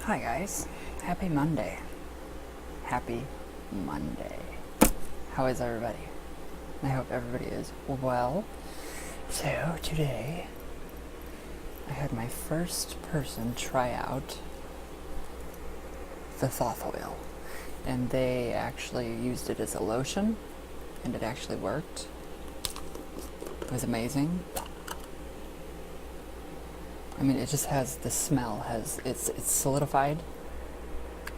Hi guys, happy Monday. Happy Monday. How is everybody? I hope everybody is well. So today I had my first person try out the Thoth oil, and they actually used it as a lotion, and it actually worked. It was amazing. I mean, it just has the smell, it's solidified.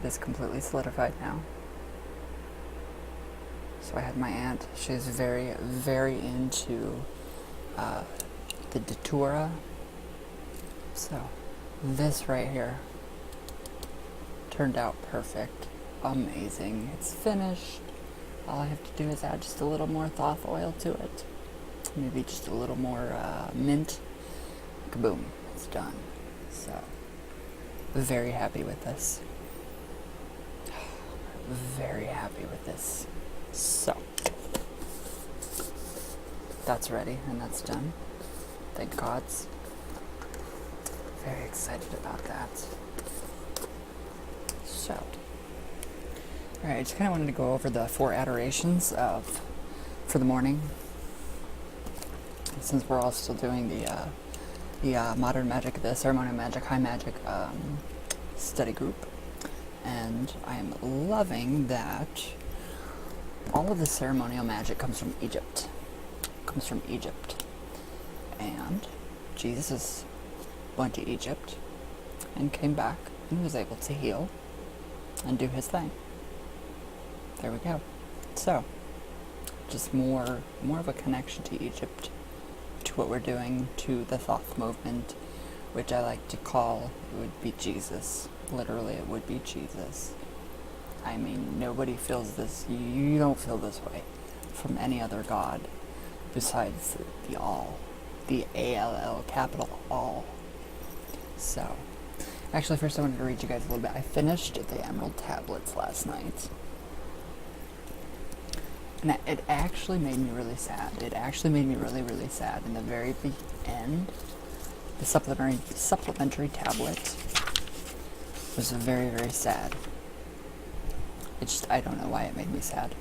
It's completely solidified now. So I had my aunt, she's very, very into the datura. So this right here turned out perfect. Amazing. It's finished. All I have to do is add just a little more Thoth oil to it. Maybe just a little more mint. Kaboom. It's done. So, very happy with this. Very happy with this. So, that's ready and that's done. Thank gods. Very excited about that. So, alright, I just kind of wanted to go over the 4 adorations for the morning. Since we're all still doing the modern magic, the ceremonial magic, high magic study group, and I am loving that all of the ceremonial magic comes from Egypt. And Jesus went to Egypt and came back and was able to heal and do his thing. There we go. So, just more of a connection to Egypt, to what we're doing, to the Thoth movement, which I like to call, it would be Jesus. Literally, it would be Jesus. I mean, nobody feels this, you don't feel this way from any other god besides the All, the A-L-L, capital All. So, actually first I wanted to read you guys a little bit. I finished the Emerald Tablets last night. And it actually made me really sad. It actually made me really, really sad. In the very end, the supplementary tablet was very, very sad. I don't know why it made me sad.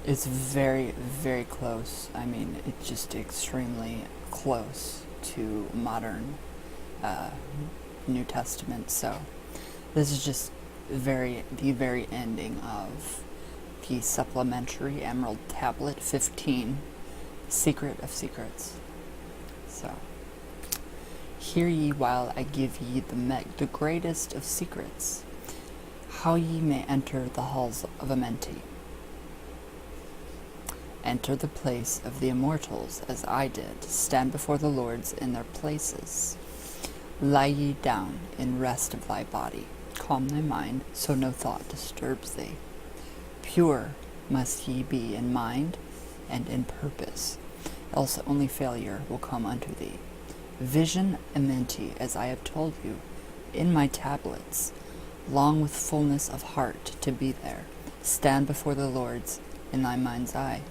It's very, very close. I mean, it's just extremely close to modern New Testament. So this is just the very ending of the supplementary Emerald Tablet 15, Secret of Secrets. So, hear ye while I give ye the greatest of secrets, how ye may enter the halls of Amenti. Enter the place of the immortals, as I did, stand before the lords in their places. Lie ye down in rest of thy body, calm thy mind, so no thought disturbs thee. Pure must ye be in mind and in purpose, else only failure will come unto thee. Vision Amenti, as I have told you, in my tablets, long with fullness of heart to be there. Stand before the lords in thy mind's eye.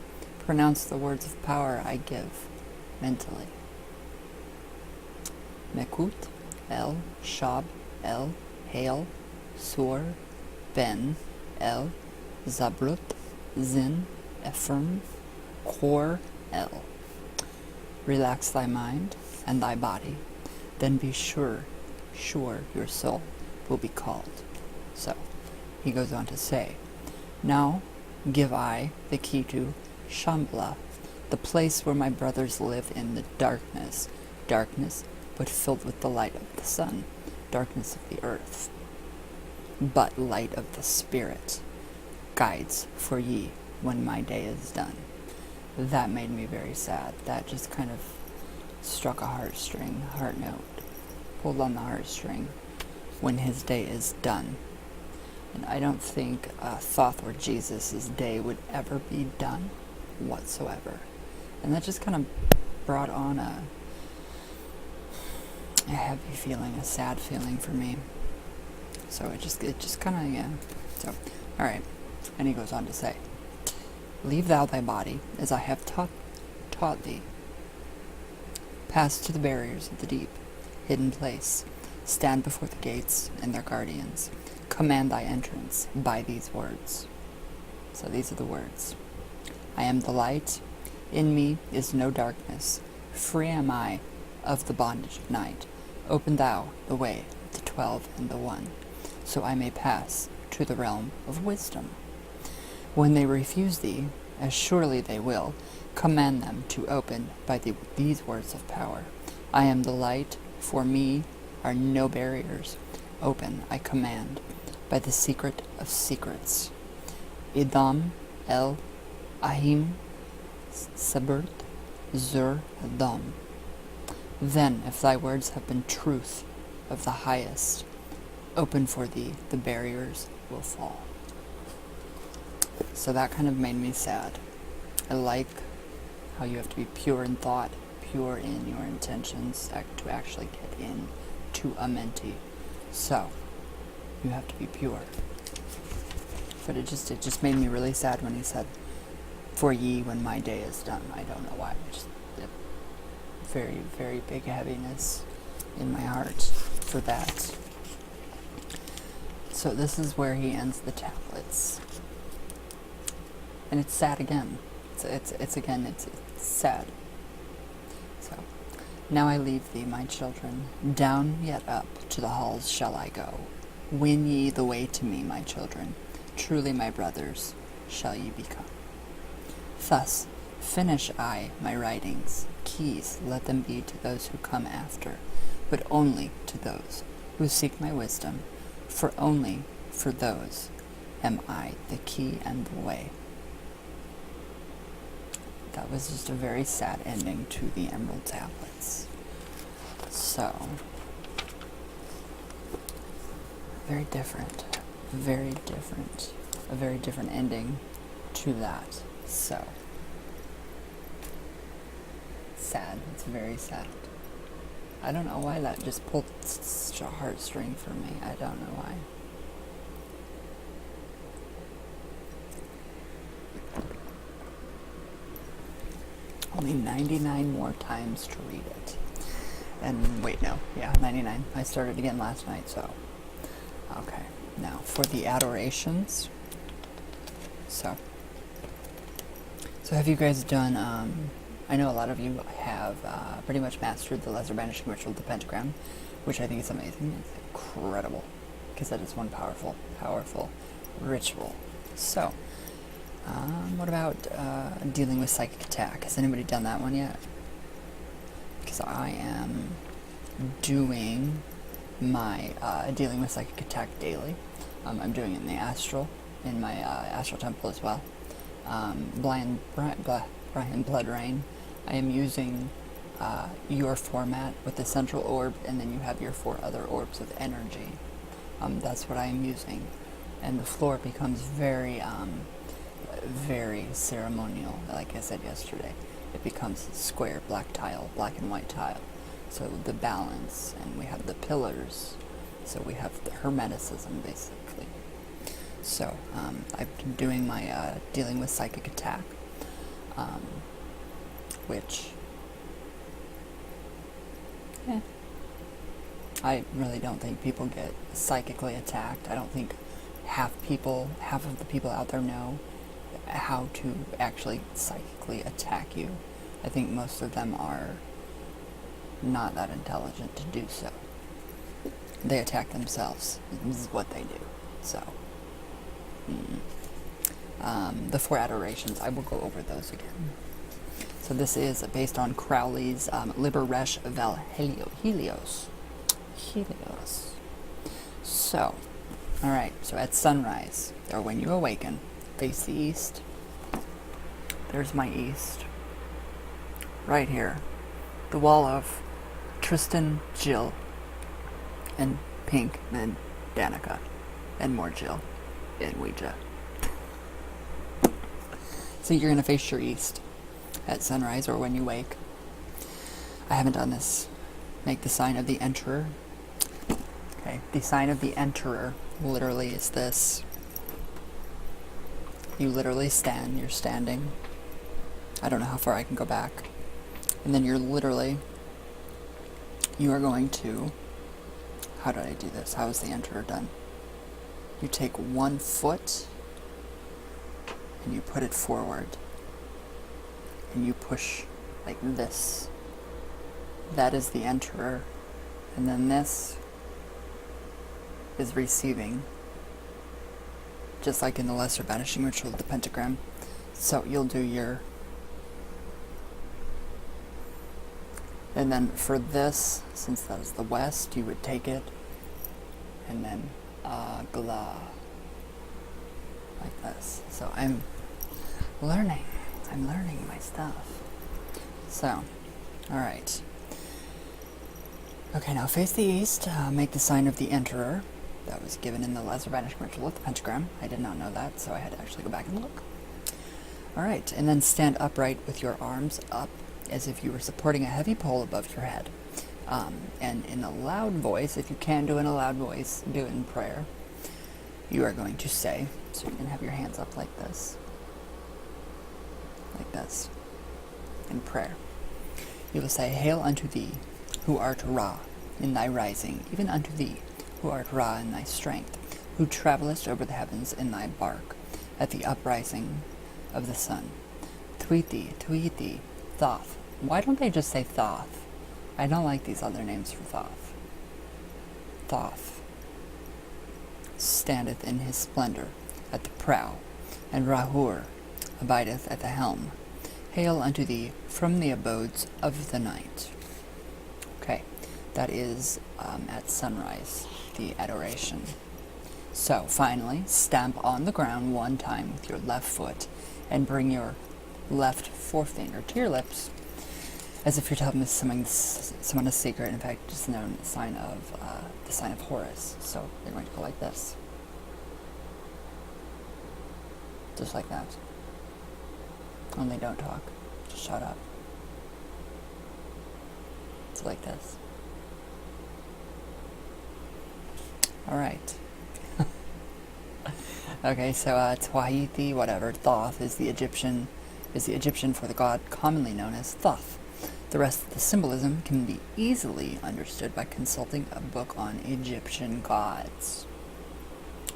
Pronounce the words of power I give mentally. Mekut, El, Shab, El, Hail, Sur, Ben, El, Zabrut, Zin, Ephraim, Kor, El. Relax thy mind and thy body, then be sure your soul will be called. So, he goes on to say, now give I the key to Shambhala, the place where my brothers live in the darkness, but filled with the light of the sun, darkness of the earth, but light of the spirit. Guides for ye when my day is done. That made me very sad. That just kind of struck a heart note, pulled on the heartstring when his day is done. And I don't think Thoth or Jesus' day would ever be done whatsoever. And that just kind of brought on a heavy feeling, a sad feeling for me. So it just kind of, yeah. So, alright. And he goes on to say, leave thou thy body, as I have taught thee. Pass to the barriers of the deep, hidden place. stand before the gates and their guardians. Command thy entrance by these words. So these are the words. I am the light. In me is no darkness. Free am I of the bondage of night. Open thou the way of the 12 and the 1, so I may pass to the realm of wisdom. When they refuse thee, as surely they will, command them to open by these words of power. I am the light. For me are no barriers. Open, I command, by the secret of secrets. Idam el ahim sabert zur Adam. Then, if thy words have been truth of the highest, open for thee, the barriers will fall. So that kind of made me sad. I like how you have to be pure in thought, pure in your intentions to actually get in to a mentee. So, you have to be pure. But it just made me really sad when he said, for ye when my day is done. I don't know why. Just very, very big heaviness in my heart for that. So this is where he ends the tablets. And it's sad again. It's sad. So, now I leave thee, my children. Down yet up to the halls shall I go. Win ye the way to me, my children. Truly my brothers shall ye become. Thus finish I my writings. Keys let them be to those who come after, but only to those who seek my wisdom, for only for those am I the key and the way. That was just a very sad ending to the Emerald Tablets. So, very different, a very different ending to that. So, sad. It's very sad. I don't know why that just pulled such a heartstring for me. I don't know why. Only 99 more times to read it. And wait, no. Yeah, 99. I started again last night, so. Okay. Now, for the adorations. So have you guys done, I know a lot of you have pretty much mastered the Lesser Banishing Ritual of the Pentagram, which I think is amazing. It's incredible, because that is one powerful ritual. So, what about dealing with psychic attack? Has anybody done that one yet? Because I am doing my dealing with psychic attack daily. I'm doing it in the astral, in my astral temple as well. Brian Blood Rain. I am using your format with the central orb, and then you have your 4 other orbs of energy. That's what I am using, and the floor becomes very ceremonial. Like I said yesterday, it becomes square black tile, black and white tile. So the balance, and we have the pillars. So we have the hermeticism, basically. So I've been doing my dealing with psychic attack, which, I really don't think people get psychically attacked. I don't think half of the people out there know how to actually psychically attack you. I think most of them are not that intelligent to do so. They attack themselves. This is what they do. So, the 4 adorations, I will go over those again. So this is based on Crowley's Liber Resh Vel Helios. So, alright, so at sunrise, or when you awaken, face the east. There's my east. Right here. The wall of Tristan, Jill, and Pink, and Danica, and more Jill, and Ouija. So you're going to face your east at sunrise or when you wake. I haven't done this. Make the sign of the Enterer. Okay, the sign of the Enterer literally is this. You literally stand, you're standing. I don't know how far I can go back. And then you are going to how did I do this? How is the Enterer done? You take one foot and you put it forward and you push like this. That is the Enterer. And then this is receiving, just like in the Lesser Banishing Ritual of the Pentagram. So you'll do your, and then for this, since that is the west, you would take it and then Agla, like this. So I'm learning my stuff. So, alright. Okay, now face the east, make the sign of the Enterer. That was given in the Lesser Banishing Ritual with the Pentagram. I did not know that, so I had to actually go back and look. Alright, and then stand upright with your arms up as if you were supporting a heavy pole above your head. And in a loud voice, if you can do it in a loud voice, do it in prayer. You are going to say, so you can have your hands up like this, in prayer. You will say, Hail unto thee, who art Ra in thy rising, even unto thee, who art Ra in thy strength, who travellest over the heavens in thy bark, at the uprising of the sun. Tuithi, Thoth. Why don't they just say Thoth? I don't like these other names for Thoth. Thoth standeth in his splendor at the prow, and Rahur abideth at the helm. Hail unto thee from the abodes of the night. Okay, that is at sunrise, the adoration. So, finally, stamp on the ground one time with your left foot and bring your left forefinger to your lips as if you're telling someone a secret. In fact, just known as the sign of Horus. So, you're going to go like this. Just like that. Only don't talk. Just shut up. It's like this. Alright. Okay, so Twahithi, whatever, Thoth is the Egyptian for the god commonly known as Thoth. The rest of the symbolism can be easily understood by consulting a book on Egyptian gods.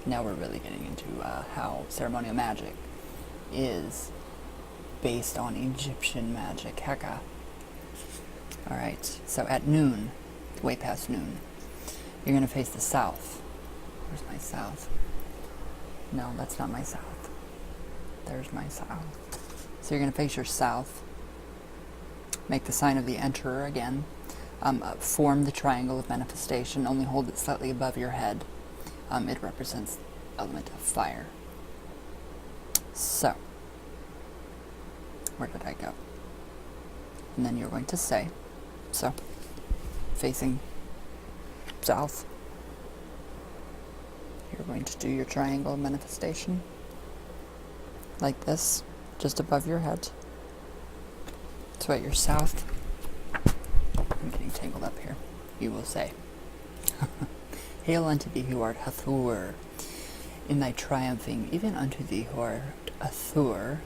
Now we're really getting into how ceremonial magic is based on Egyptian magic. Heka. Alright, so at noon, way past noon, you're going to face the south. Where's my south? No, that's not my south. There's my south. So you're going to face your south. Make the sign of the Enterer again. Form the triangle of manifestation. Only hold it slightly above your head. It represents the element of fire. So, where did I go? And then you're going to say, so, facing south, you're going to do your triangle of manifestation, like this, just above your head. So at your south, I'm getting tangled up here, you will say, Hail unto thee who art Hathor in thy triumphing, even unto thee who art Hathor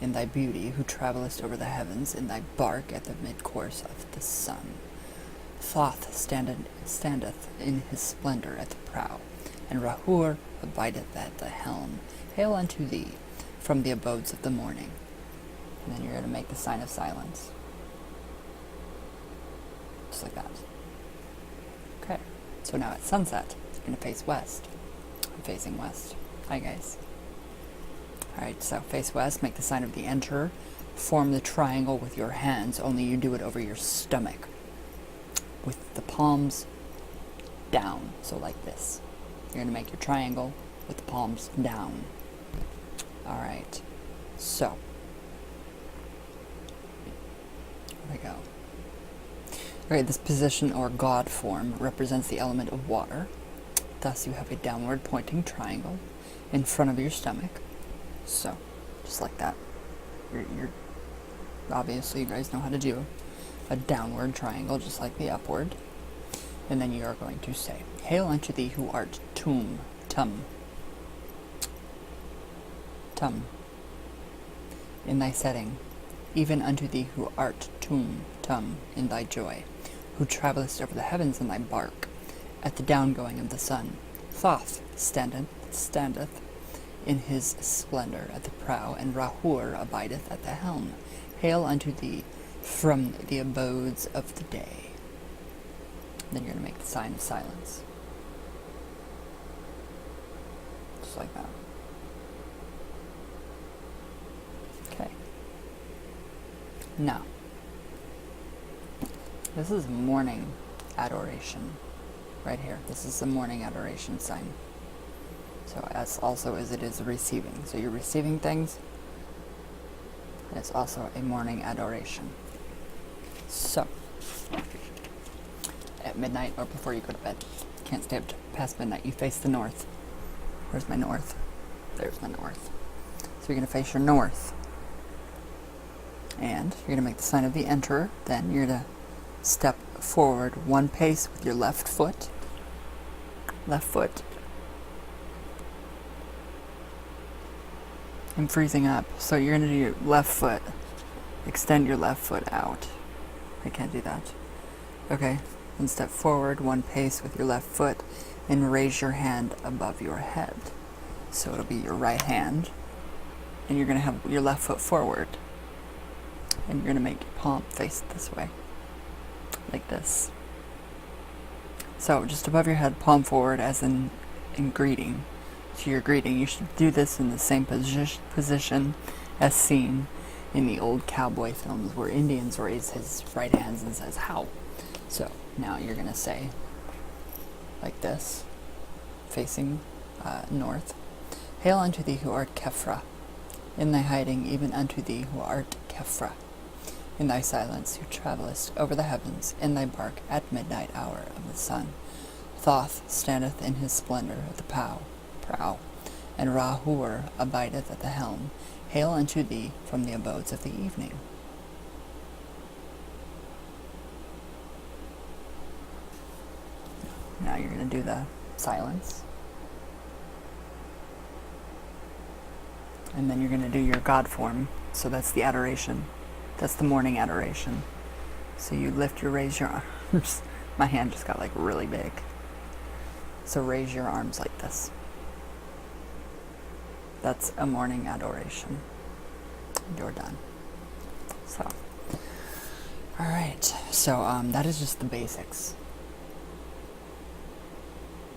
in thy beauty, who travellest over the heavens in thy bark at the mid-course of the sun. Thoth standeth in his splendor at the prow, and Rahur abideth at the helm. Hail unto thee from the abodes of the morning. And then you're going to make the sign of silence. Just like that. Okay, so now at sunset, you're going to face west. I'm facing west. Hi guys. Alright, so face west, make the sign of the Enterer. Form the triangle with your hands, only you do it over your stomach. With the palms down, so like this. You're going to make your triangle with the palms down. Alright, so. There we go. Alright, this position or god form represents the element of water. Thus you have a downward pointing triangle in front of your stomach. So, just like that. You're obviously you guys know how to do a downward triangle just like the upward. And then you are going to say, Hail unto thee who art Tum, in thy setting, even unto thee who art Tum, in thy joy, who travellest over the heavens in thy bark, at the downgoing of the sun. Thoth standeth in his splendor at the prow, and Rahur abideth at the helm. Hail unto thee from the abodes of the day. Then you're going to make the sign of silence. Just like that. Okay. Now, this is morning adoration. Right here. This is the morning adoration sign. So as also as it is receiving. So you're receiving things. And it's also a morning adoration. So, at midnight or before you go to bed, can't stay up past midnight, you face the north. Where's my north? There's my north. So you're going to face your north. And you're going to make the sign of the Emperor. Then you're going to step forward one pace with your left foot. Left foot. I'm freezing up. So you're going to do your left foot. Extend your left foot out. I can't do that. Okay. Then step forward one pace with your left foot and raise your hand above your head. So it'll be your right hand. And you're going to have your left foot forward. And you're going to make your palm face this way. Like this. So just above your head, palm forward as in greeting. So you're greeting. You should do this in the same position as seen in the old cowboy films where Indians raise his right hands and says, how? So now you're going to say, like this, facing north. Hail unto thee who art Kephra, in thy hiding, even unto thee who art Kephra, in thy silence who travellest over the heavens, in thy bark at midnight hour of the sun. Thoth standeth in his splendor at the prow, and Rahur abideth at the helm. Hail unto thee from the abodes of the evening. Now you're going to do the silence. And then you're going to do your God form. So that's the adoration. That's the morning adoration. So you raise your arms. My hand just got like really big. So raise your arms like this. That's a morning adoration. You're done. So, alright. So, that is just the basics.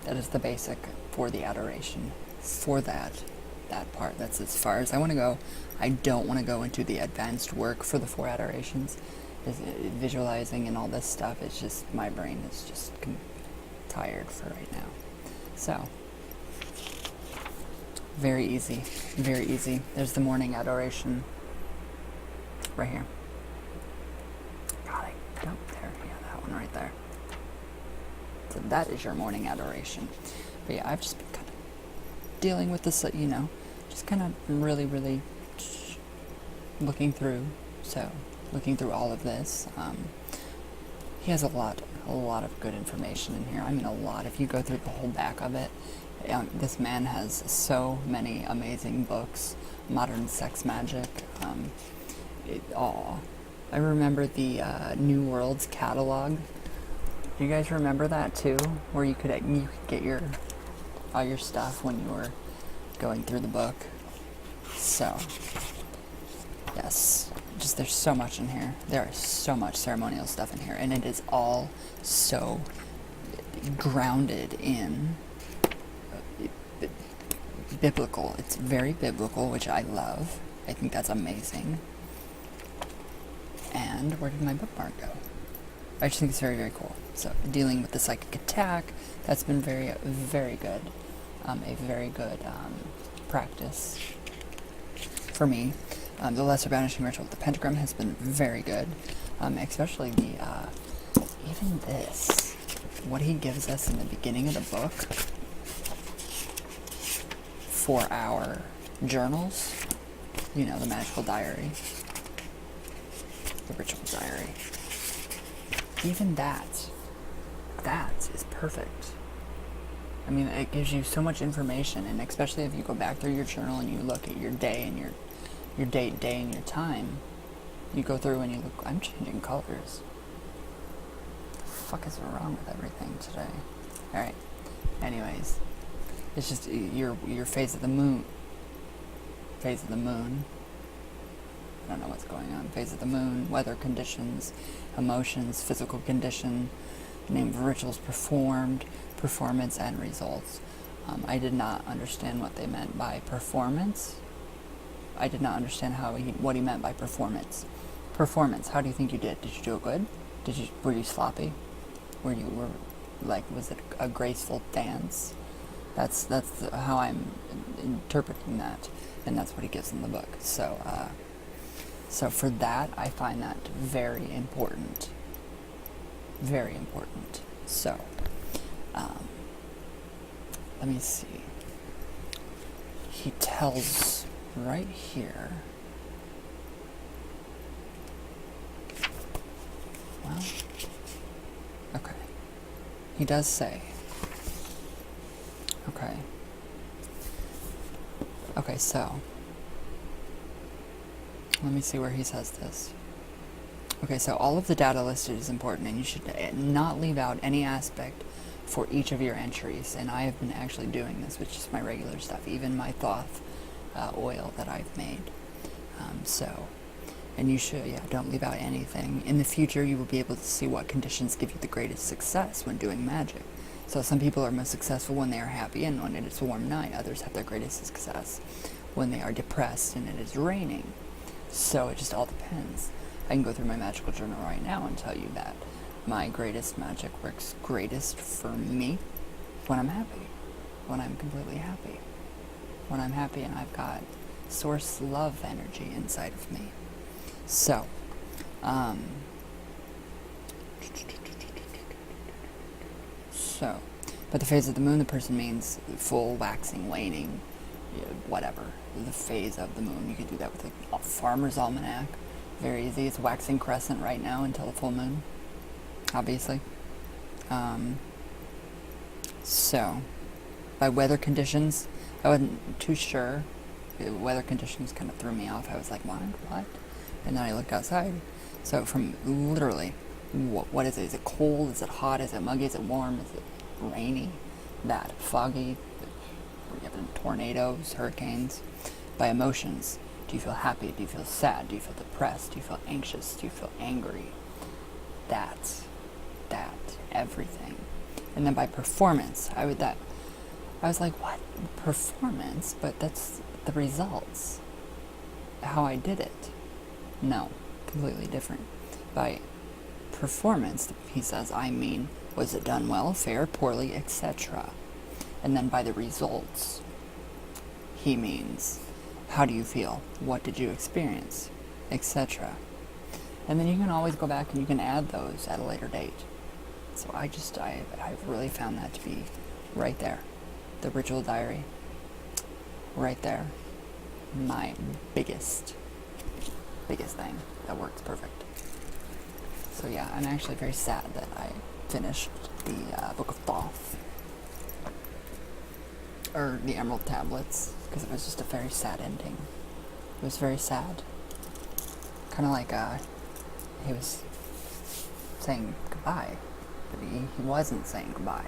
That is the basic for the adoration. For that part. That's as far as I want to go. I don't want to go into the advanced work for the 4 adorations. Visualizing and all this stuff. It's just, my brain is just tired for right now. So, very easy. Very easy. There's the morning adoration. Right here. God, there. Yeah, that one right there. So that is your morning adoration. But yeah, I've just been kind of dealing with this, just kind of really, really looking through. So, looking through all of this. He has a lot of good information in here. I mean, a lot. If you go through the whole back of it, this man has so many amazing books. Modern sex magic. I remember the New Worlds catalog. Do you guys remember that too? Where you could get all your stuff when you were going through the book. So, yes, just there's so much in here. There is so much ceremonial stuff in here, and it is all so grounded in biblical. It's very biblical, which I love. I think that's amazing. And where did my bookmark go? I just think it's very, very cool. So, dealing with the psychic attack, that's been very, very good. A very good practice for me. The Lesser Banishing Ritual, the Pentagram has been very good. Especially even this. What he gives us in the beginning of the book for our journals. The magical diary. The ritual diary. Even that is perfect. I mean, it gives you so much information, and especially if you go back through your journal and you look at your day and your date, day, and your time, you go through and you look, I'm changing colors. What the fuck is wrong with everything today? Alright. Anyways. It's just your phase of the moon. Phase of the moon. I don't know what's going on. Phase of the moon, weather conditions, emotions, physical condition, name of rituals performed, performance, and results. I did not understand what they meant by performance. I did not understand what he meant by performance. Performance. How do you think you did? Did you do it good? Were you sloppy? Was it a graceful dance? That's how I'm interpreting that, and that's what he gives in the book. So for that, I find that very important. Very important. So, let me see. He tells right here. Well, okay. He does say. Okay. Okay, so let me see where he says this. Okay, so all of the data listed is important, and you should not leave out any aspect for each of your entries. And I have been actually doing this with just my regular stuff, even my Thoth oil that I've made. And you should, don't leave out anything. In the future, you will be able to see what conditions give you the greatest success when doing magic. So some people are most successful when they are happy and when it is a warm night. Others have their greatest success when they are depressed and it is raining. So it just all depends. I can go through my magical journal right now and tell you that my greatest magic works greatest for me when I'm happy, when I'm completely happy, when I'm happy and I've got source love energy inside of me. So, but the phase of the moon, the person means full, waxing, waning, whatever, the phase of the moon. You could do that with a farmer's almanac. Very easy. It's waxing crescent right now until the full moon, obviously. So, by weather conditions, I wasn't too sure. Weather conditions kind of threw me off. I was like, what? And then I looked outside. So from literally, what is it? Is it cold? Is it hot? Is it muggy? Is it warm? Is it rainy? That foggy? We're having tornadoes, hurricanes. By emotions, do you feel happy? Do you feel sad? Do you feel depressed? Do you feel anxious? Do you feel angry? That, everything. And then by performance, I was like, what? Performance? But that's the results. How I did it. No, completely different. By performance, he says, I mean, was it done well, fair, poorly, etc. And then by the results, he means, how do you feel? What did you experience? Etc. And then you can always go back and you can add those at a later date. So I've really found that to be right there. The ritual diary. Right there. My biggest thing that works perfect. So yeah, I'm actually very sad that I finished the Book of Thoth, or the Emerald Tablets, because it was just a very sad ending. It was very sad. Kind of like he was saying goodbye, but he wasn't saying goodbye.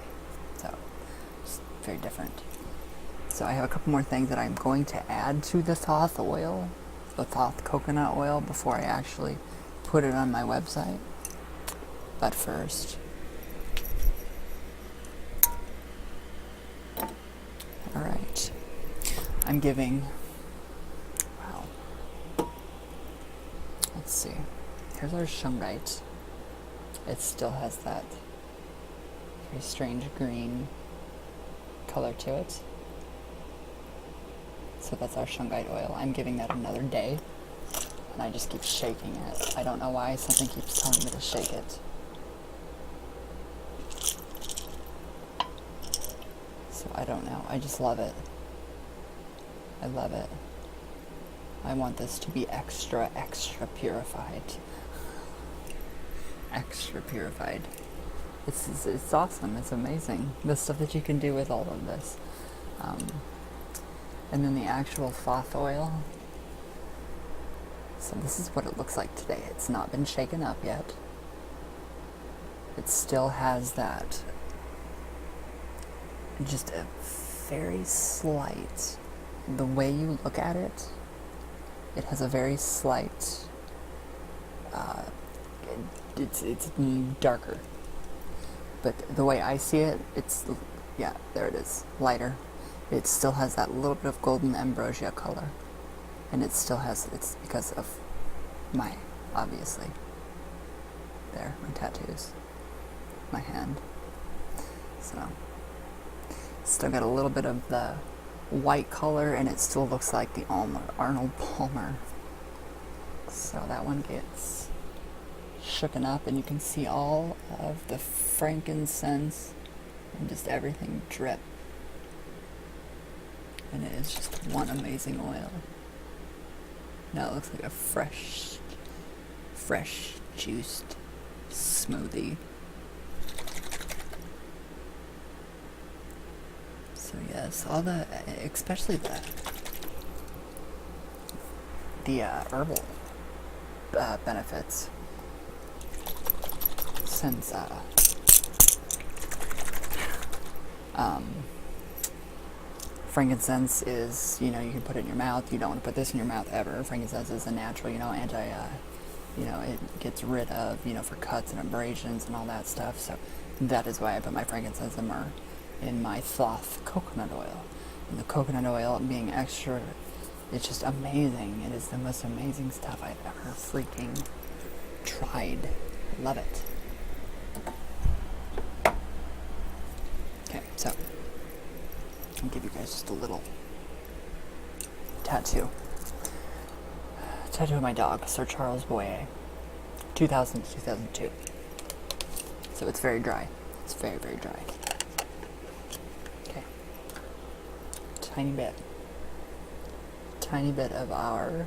So it's very different. So I have a couple more things that I'm going to add to the Thoth oil, the Thoth coconut oil, before I actually put it on my website. But first, alright, I'm giving, let's see, here's our shungite. It still has that very strange green color to it. So that's our shungite oil. I'm giving that another day, and I just keep shaking it. I don't know why, something keeps telling me to shake it. So I don't know, I just love it. I love it. I want this to be extra purified. Extra purified. It's awesome, it's amazing, the stuff that you can do with all of this. And then the actual Thoth oil. So this is what it looks like today. It's not been shaken up yet. It still has that just a very slight, the way you look at it, it has a very slight, it's darker. But the way I see it, it's, yeah, there it is, lighter. It still has that little bit of golden ambrosia color. And it still has, it's because of my, obviously, there, my tattoos, my hand. So, still got a little bit of the white color, and it still looks like the Arnold Palmer. So that one gets shooken up, and you can see all of the frankincense and just everything drip. And it is just one amazing oil. Now it looks like a fresh juiced smoothie. So yes, all the, especially the herbal benefits. Since frankincense is, you can put it in your mouth. You don't want to put this in your mouth ever. Frankincense is a natural, it gets rid of, for cuts and abrasions and all that stuff. So that is why I put my frankincense and myrrh in my Thoth coconut oil. And the coconut oil being extra, it's just amazing. It is the most amazing stuff I've ever freaking tried. Love it. Okay, so I'll give you guys just a little tattoo. Tattoo of my dog, Sir Charles Boyer, 2000 to 2002. So it's very dry. It's very, very dry. Okay. Tiny bit of our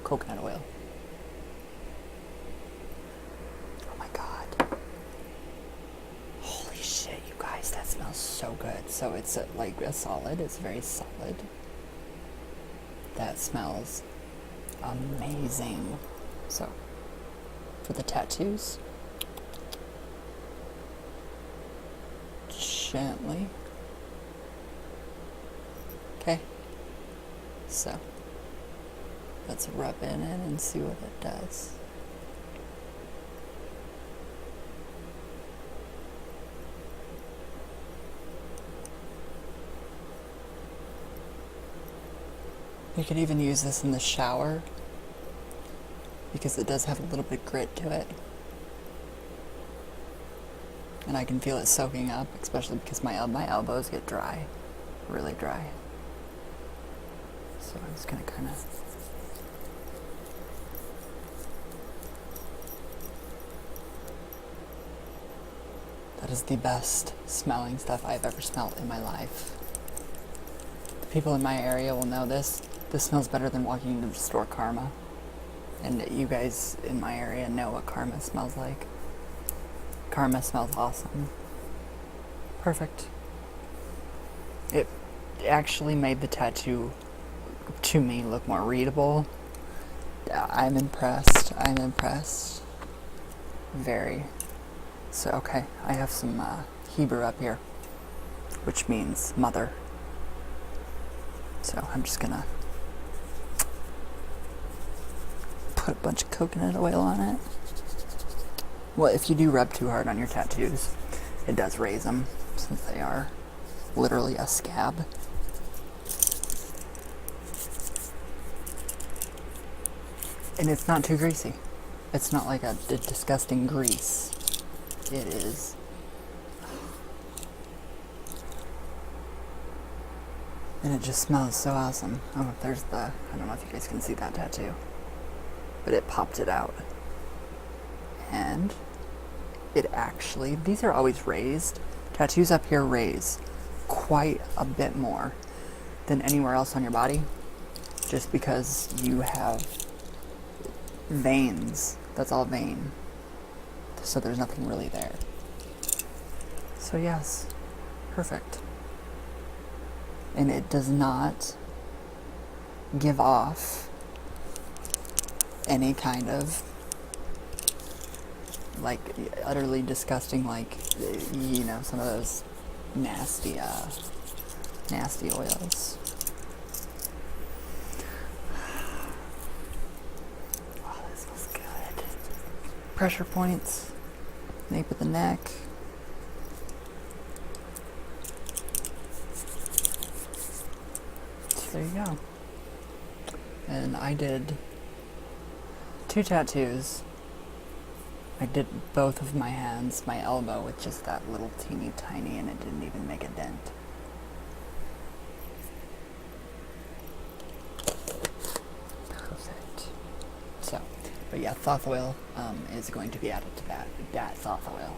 coconut oil. Oh my god. Holy shit, you guys, that smells so good. So it's like a solid, it's very solid. That smells amazing. So, for the tattoos, gently. Okay. So, let's rub in it and see what it does. You could even use this in the shower because it does have a little bit of grit to it. And I can feel it soaking up, especially because my elbows get dry, really dry. So I'm just going to kind of that is the best smelling stuff I've ever smelled in my life. The people in my area will know this. This smells better than walking into the store Karma. And you guys in my area know what Karma smells like. Karma smells awesome. Perfect. It actually made the tattoo to me look more readable. I'm impressed. Very. So, okay, I have some Hebrew up here, which means mother. So I'm just gonna put a bunch of coconut oil on it. Well, if you do rub too hard on your tattoos, it does raise them, since they are literally a scab. And it's not too greasy. It's not like a disgusting grease. It is. And it just smells so awesome. Oh, there's I don't know if you guys can see that tattoo, but it popped it out. And it actually, these are always raised. Tattoos up here raise quite a bit more than anywhere else on your body, just because you have veins. That's all vein. So there's nothing really there. So yes, perfect. And it does not give off any kind of like utterly disgusting, like, some of those nasty oils. Oh, this smells good. Pressure points, nape of the neck. So there you go. And I did 2 tattoos. I did both of my hands, my elbow with just that little teeny tiny, and it didn't even make a dent. Perfect. So, but yeah, Thoth oil is going to be added to that Thoth oil.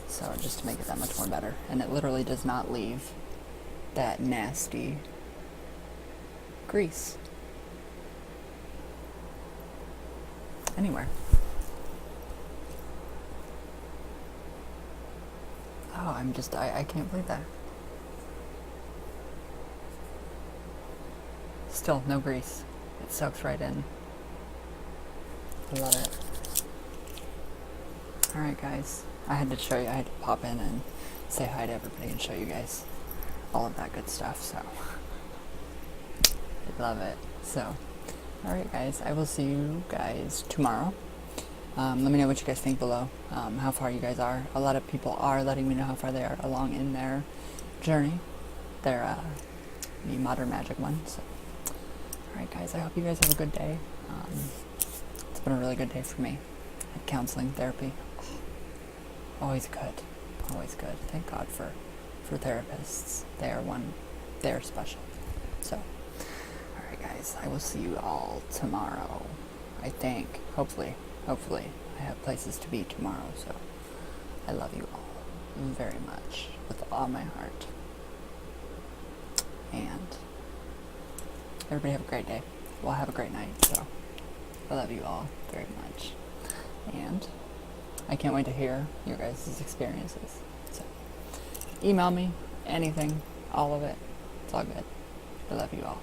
So just to make it that much more better. And it literally does not leave that nasty grease anywhere. Oh, I can't believe that. Still no grease. It soaks right in. I love it. Alright guys, I had to show you, I had to pop in and say hi to everybody and show you guys all of that good stuff, so I love it. So, alright guys, I will see you guys tomorrow. Let me know what you guys think below, how far you guys are. A lot of people are letting me know how far they are along in their journey, their the modern magic one. So, alright guys, I hope you guys have a good day. It's been a really good day for me. Counseling, therapy, always good, always good. Thank God for therapists. They're special. So, alright guys, I will see you all tomorrow. I think, hopefully, I have places to be tomorrow, so I love you all very much with all my heart. And everybody have a great day. Well, have a great night, so I love you all very much. And I can't wait to hear your guys' experiences. So email me, anything, all of it. It's all good. I love you all.